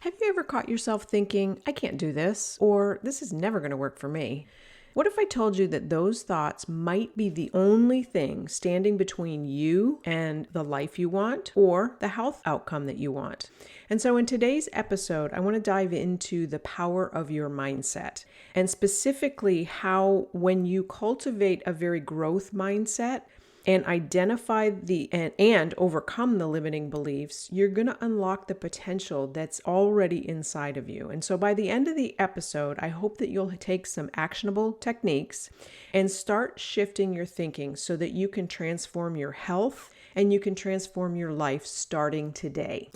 Have you ever caught yourself thinking, I can't do this, or this is never going to work for me? What if I told you that those thoughts might be the only thing standing between you and the life you want or the health outcome that you want? And so in today's episode, I want to dive into the power of your mindset, and specifically how when you cultivate a very growth mindset and identify and overcome the limiting beliefs, you're going to unlock the potential that's already inside of you. And so by the end of the episode, I hope that you'll take some actionable techniques and start shifting your thinking so that you can transform your health and you can transform your life starting today.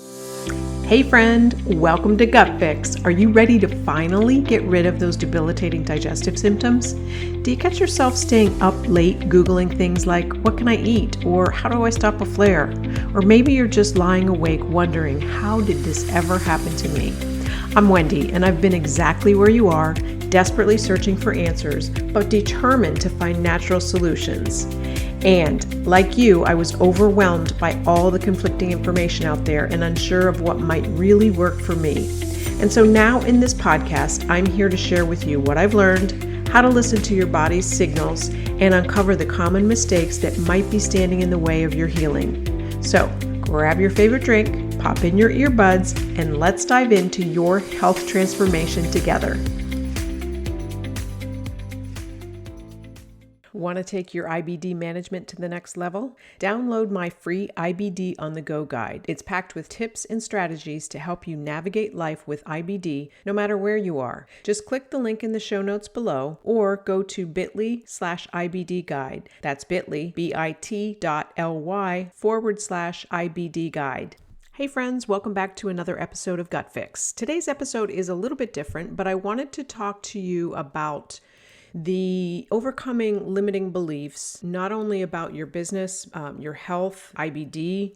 Hey friend, welcome to Gut Fix. Are you ready to finally get rid of those debilitating digestive symptoms? Do you catch yourself staying up late Googling things like, what can I eat? Or how do I stop a flare? Or maybe you're just lying awake wondering, how did this ever happen to me? I'm Wendy, and I've been exactly where you are, desperately searching for answers, but determined to find natural solutions. And like you, I was overwhelmed by all the conflicting information out there and unsure of what might really work for me. And so now in this podcast, I'm here to share with you what I've learned, how to listen to your body's signals, and uncover the common mistakes that might be standing in the way of your healing. So grab your favorite drink, pop in your earbuds, and let's dive into your health transformation together. Want to take your IBD management to the next level? Download my free IBD on the Go guide. It's packed with tips and strategies to help you navigate life with IBD no matter where you are. Just click the link in the show notes below or go to bit.ly/IBD guide. That's bit.ly, bit.ly/IBD guide. Hey friends, welcome back to another episode of Gut Fix. Today's episode is a little bit different, but I wanted to talk to you about the overcoming limiting beliefs, not only about your business, your health, IBD,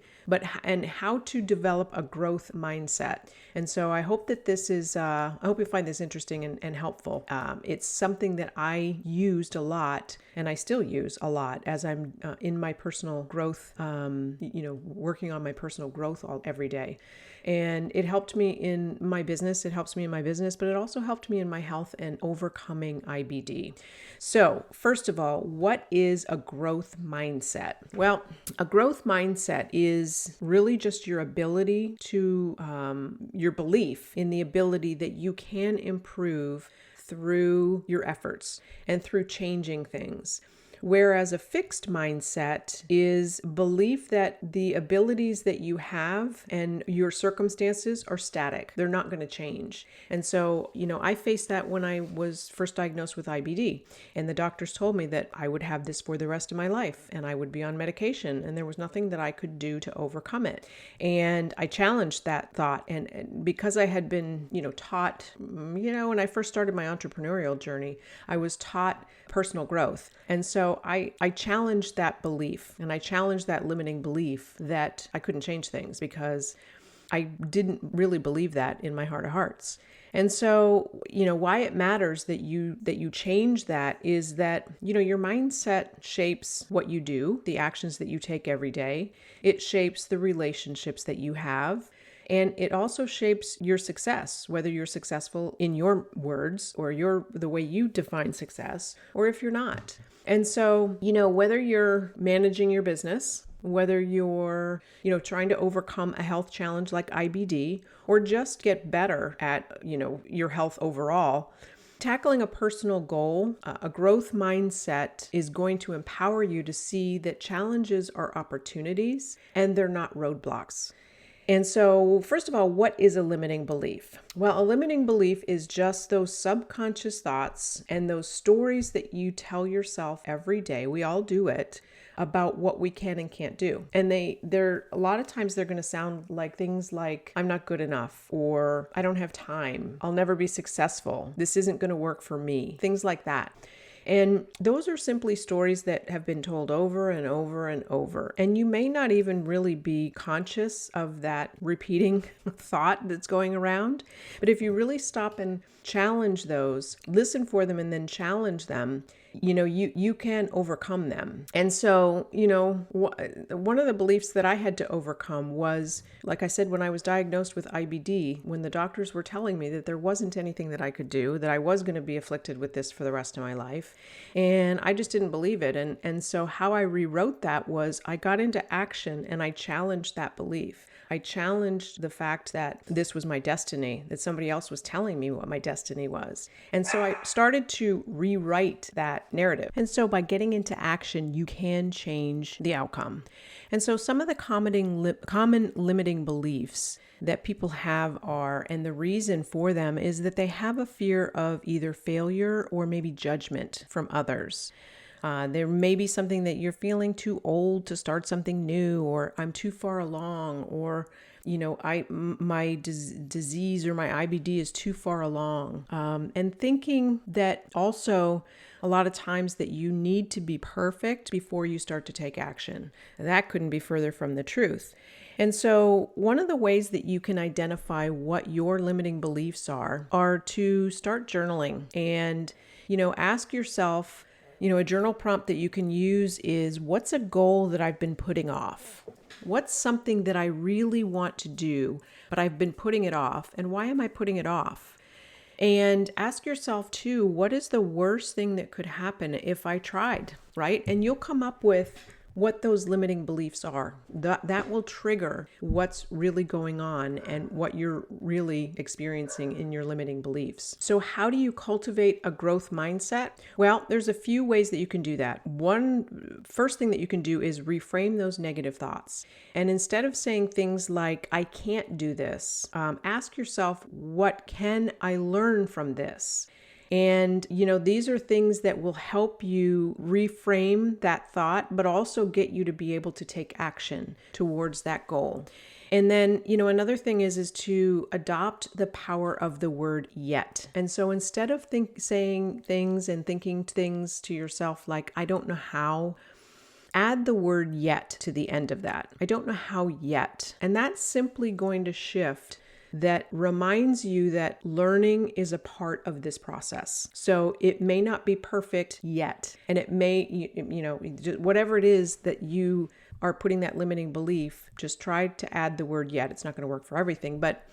and how to develop a growth mindset. And so I hope that this is, I hope you find this interesting and helpful. It's something that I used a lot and I still use a lot as I'm in my personal growth, working on my personal growth every day. And it helped me in my business. It helps me in my business, but it also helped me in my health and overcoming IBD. So first of all, what is a growth mindset? Well, a growth mindset is really just your ability to, your belief in the ability that you can improve through your efforts and through changing things. Whereas a fixed mindset is belief that the abilities that you have and your circumstances are static. They're not going to change. And so, I faced that when I was first diagnosed with IBD, and the doctors told me that I would have this for the rest of my life and I would be on medication and there was nothing that I could do to overcome it. And I challenged that thought. And because I had been, taught, when I first started my entrepreneurial journey, I was taught personal growth. And so I challenged that belief, and I challenged that limiting belief that I couldn't change things because I didn't really believe that in my heart of hearts. And so, why it matters that you change that is that, your mindset shapes what you do, the actions that you take every day. It shapes the relationships that you have. And it also shapes your success, whether you're successful in your words or the way you define success, or if you're not. And so, whether you're managing your business, whether you're, trying to overcome a health challenge like IBD, or just get better at, your health overall, tackling a personal goal, a growth mindset is going to empower you to see that challenges are opportunities and they're not roadblocks. And so, first of all, what is a limiting belief? Well, a limiting belief is just those subconscious thoughts and those stories that you tell yourself every day. We all do it, about what we can and can't do. And they're a lot of times they're going to sound like things like, I'm not good enough, or I don't have time, I'll never be successful, this isn't going to work for me, things like that. And those are simply stories that have been told over and over and over. And you may not even really be conscious of that repeating thought that's going around. But if you really stop and challenge those, listen for them and then challenge them, you can overcome them. And so, one of the beliefs that I had to overcome was, like I said, when I was diagnosed with IBD, when the doctors were telling me that there wasn't anything that I could do, that I was going to be afflicted with this for the rest of my life. And I just didn't believe it. And so how I rewrote that was I got into action and I challenged that belief. I challenged the fact that this was my destiny, that somebody else was telling me what my destiny was. And so I started to rewrite that narrative. And so by getting into action, you can change the outcome. And so some of the common limiting beliefs that people have are, and the reason for them is that they have a fear of either failure or maybe judgment from others. There may be something that you're feeling too old to start something new, or I'm too far along, or my disease or my IBD is too far along. And thinking that also a lot of times that you need to be perfect before you start to take action. That couldn't be further from the truth. And so one of the ways that you can identify what your limiting beliefs are to start journaling and, ask yourself, a journal prompt that you can use is, what's a goal that I've been putting off? What's something that I really want to do, but I've been putting it off? And why am I putting it off? And ask yourself too, what is the worst thing that could happen if I tried, right? And you'll come up with what those limiting beliefs are. That will trigger what's really going on and what you're really experiencing in your limiting beliefs. So how do you cultivate a growth mindset? Well, there's a few ways that you can do that. First thing that you can do is reframe those negative thoughts. And instead of saying things like, I can't do this, ask yourself, what can I learn from this? And, these are things that will help you reframe that thought, but also get you to be able to take action towards that goal. And then, another thing is to adopt the power of the word yet. And so instead of saying things and thinking things to yourself like, I don't know how, add the word yet to the end of that. I don't know how yet. And that's simply going to shift. That reminds you that learning is a part of this process. So it may not be perfect yet. And it may, whatever it is that you are putting that limiting belief, just try to add the word yet. It's not going to work for everything, but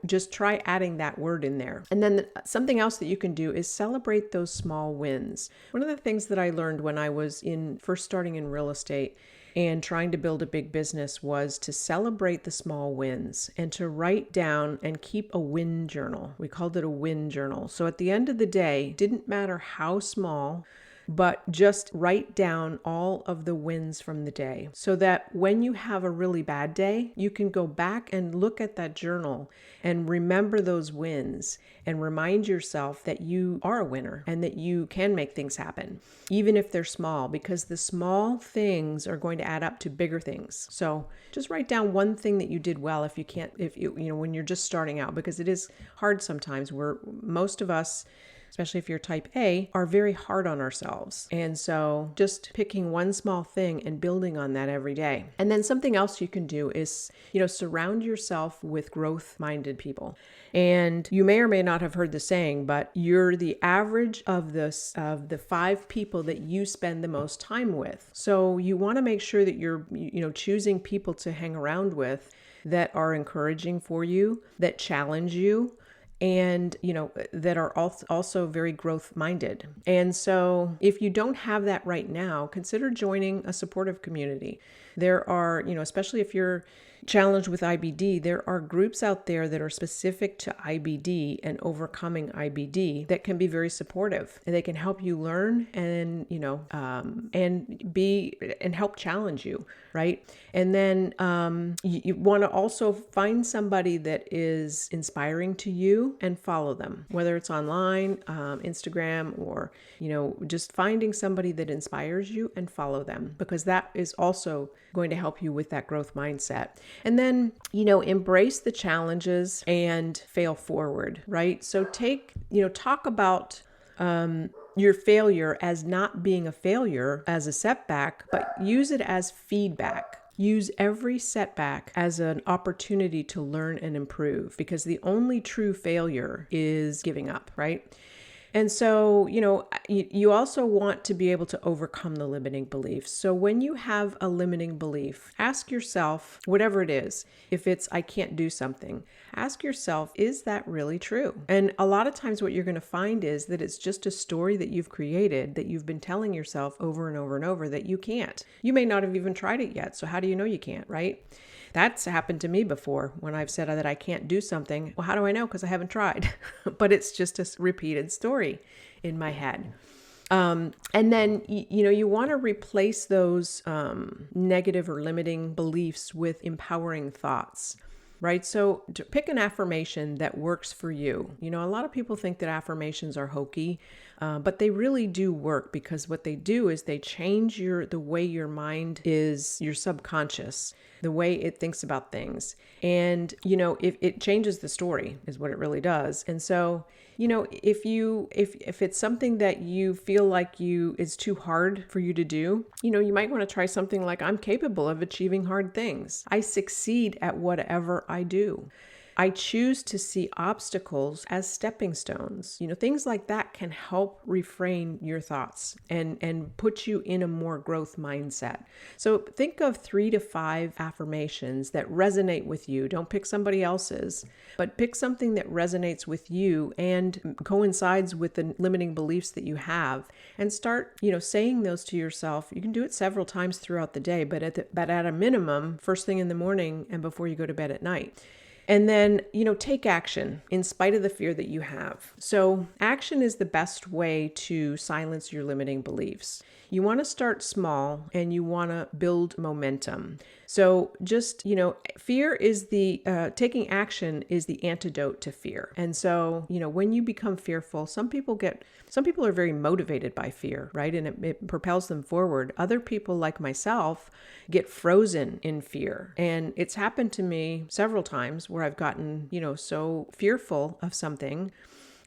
just try adding that word in there. And then something else that you can do is celebrate those small wins. One of the things that I learned when I was first starting in real estate and trying to build a big business was to celebrate the small wins and to write down and keep a win journal. We called it a win journal. So at the end of the day, didn't matter how small, but just write down all of the wins from the day so that when you have a really bad day, you can go back and look at that journal and remember those wins and remind yourself that you are a winner and that you can make things happen, even if they're small, because the small things are going to add up to bigger things. So just write down one thing that you did well when you're just starting out, because it is hard sometimes. Most of us, especially if you're type A, are very hard on ourselves. And so just picking one small thing and building on that every day. And then something else you can do is, surround yourself with growth-minded people. And you may or may not have heard the saying, but you're the average of the 5 people that you spend the most time with. So you want to make sure that you're, choosing people to hang around with that are encouraging for you, that challenge you, and, that are also very growth minded. And so if you don't have that right now, consider joining a supportive community. There are, especially if you're challenged with IBD, there are groups out there that are specific to IBD and overcoming IBD that can be very supportive, and they can help you learn and, and help challenge you. Right. And then you want to also find somebody that is inspiring to you and follow them, whether it's online, Instagram, or, just finding somebody that inspires you and follow them, because that is also going to help you with that growth mindset. And then, embrace the challenges and fail forward. Right. So talk about your failure as not being a failure, as a setback, but use it as feedback. Use every setback as an opportunity to learn and improve, because the only true failure is giving up, right? And so, you also want to be able to overcome the limiting beliefs. So when you have a limiting belief, ask yourself, whatever it is, if it's, I can't do something, ask yourself, is that really true? And a lot of times what you're going to find is that it's just a story that you've created that you've been telling yourself over and over and over that you can't. You may not have even tried it yet. So how do you know you can't, right? That's happened to me before when I've said that I can't do something. Well, how do I know? Because I haven't tried. But it's just a repeated story in my head. And then, you want to replace those negative or limiting beliefs with empowering thoughts. Right? So to pick an affirmation that works for you. A lot of people think that affirmations are hokey, but they really do work, because what they do is they change the way your mind is, your subconscious, the way it thinks about things. And, if it changes the story is what it really does. And so, if it's something that you feel like is too hard for you to do, you might want to try something like, I'm capable of achieving hard things. I succeed at whatever I do. I choose to see obstacles as stepping stones. Things like that can help reframe your thoughts and put you in a more growth mindset. So think of 3 to 5 affirmations that resonate with you. Don't pick somebody else's, but pick something that resonates with you and coincides with the limiting beliefs that you have, and start, saying those to yourself. You can do it several times throughout the day, but at a minimum, first thing in the morning and before you go to bed at night. And then, take action in spite of the fear that you have. So action is the best way to silence your limiting beliefs. You want to start small and you want to build momentum. So just, fear is taking action is the antidote to fear. And so, when you become fearful, some people are very motivated by fear, right? And it propels them forward. Other people, like myself, get frozen in fear. And it's happened to me several times where I've gotten, so fearful of something.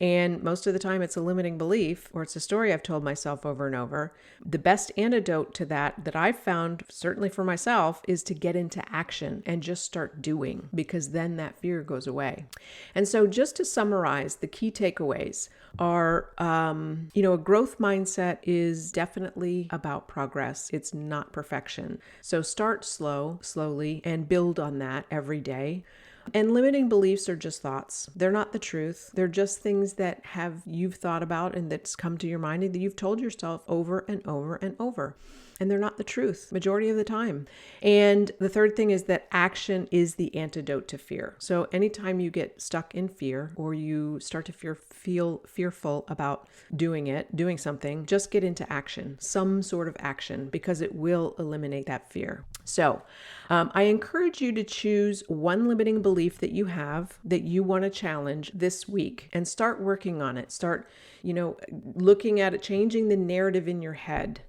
And most of the time it's a limiting belief, or it's a story I've told myself over and over. The best antidote to that I've found, certainly for myself, is to get into action and just start doing, because then that fear goes away. And so just to summarize, the key takeaways are, a growth mindset is definitely about progress. It's not perfection. So start slowly, and build on that every day. And limiting beliefs are just thoughts. They're not the truth. They're just things that you've thought about and that's come to your mind and that you've told yourself over and over and over. And they're not the truth majority of the time. And the third thing is that action is the antidote to fear. So anytime you get stuck in fear, or you start to feel fearful about doing something, just get into action, some sort of action, because it will eliminate that fear. So I encourage you to choose one limiting belief that you have that you want to challenge this week, and start working on it. Start, looking at it, changing the narrative in your head.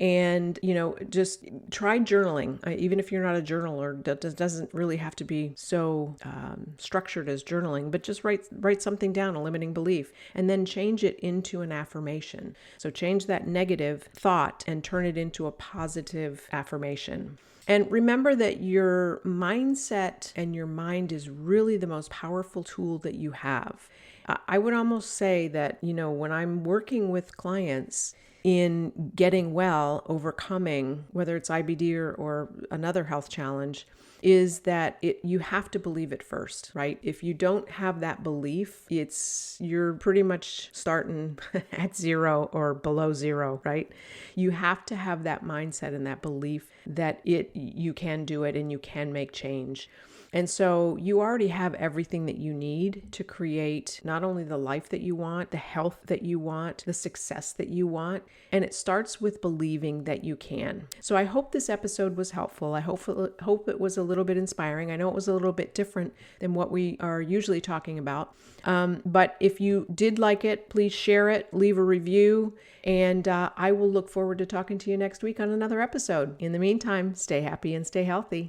And, just try journaling. Even if you're not a journaler, that doesn't really have to be so structured as journaling, but just write something down, a limiting belief, and then change it into an affirmation. So change that negative thought and turn it into a positive affirmation. And remember that your mindset and your mind is really the most powerful tool that you have. I would almost say that, when I'm working with clients in getting well, overcoming, whether it's IBD or another health challenge, is that you have to believe it first, right? If you don't have that belief, you're pretty much starting at 0 or below 0, right? You have to have that mindset and that belief that you can do it and you can make change. And so you already have everything that you need to create not only the life that you want, the health that you want, the success that you want. And it starts with believing that you can. So I hope this episode was helpful. I hope it was a little bit inspiring. I know it was a little bit different than what we are usually talking about. But if you did like it, please share it, leave a review, and I will look forward to talking to you next week on another episode. In the meantime, stay happy and stay healthy.